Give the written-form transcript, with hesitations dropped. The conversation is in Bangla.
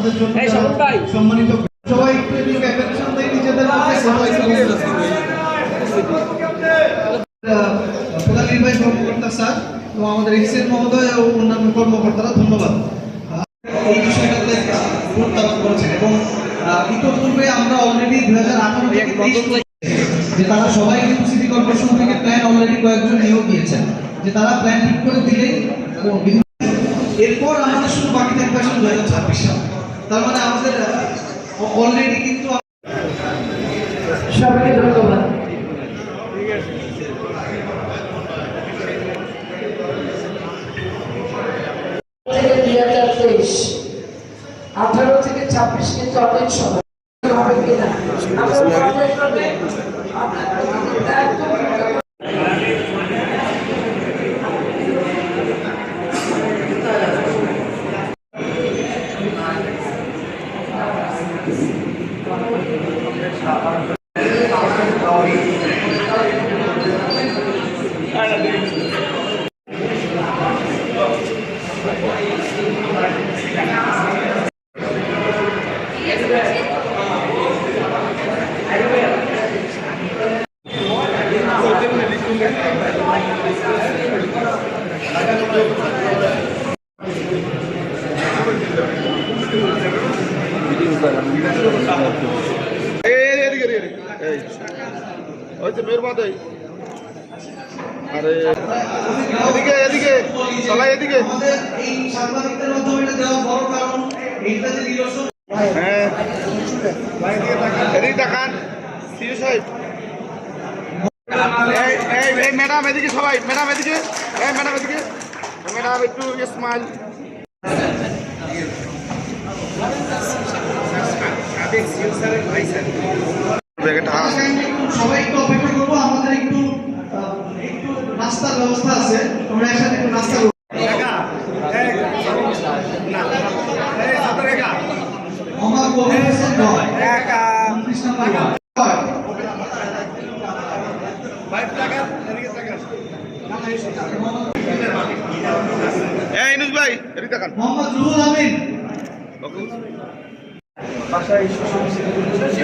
আমাদের জন্য সম্মানিত সবাই একটু ক্যাপাসিটি দিয়ে নিজেদের প্রধান নির্বাহী কর্মকর্তা স্যার এবং আমাদের এক্সএন মহোদয় ও অন্যান্য কর্মকর্তারা ধন্যবাদ এই বিষয়টাতে গুরুত্ব আরোপ করেছেন। এবং ইতিপূর্বে আমরা অলরেডি 2018 যে তারা সবাই কিন্তু সিটি কর্পোরেশন থেকে প্ল্যান অলরেডি কয়েকজন নিয়োগ দিয়েছেন যে তারা প্ল্যান ঠিক করে দিলেই এরপর আমাদের শুধু বাকি থাকবে 2026 সাল। তার মানে আমাদের অলরেডি কিন্তু সবাইকে ধন্যবাদ। ঠিক আছে 2023 18 থেকে 26 কিন্তু অনেক সময় হবে কিনা ম্যাডাম এদিকে সবাই ম্যাডাম এদিকে ম্যাডাম এদিকে ম্যাডাম একটু স্মাইল সবাই একটু অপেক্ষা করবো আমাদের একটু নাস্তার ব্যবস্থা আছে আমরা একসাথে একটু নাস্তা করবো আমার ভাই এদিকে তাকান মোহাম্মদ রুহুল আমিন জি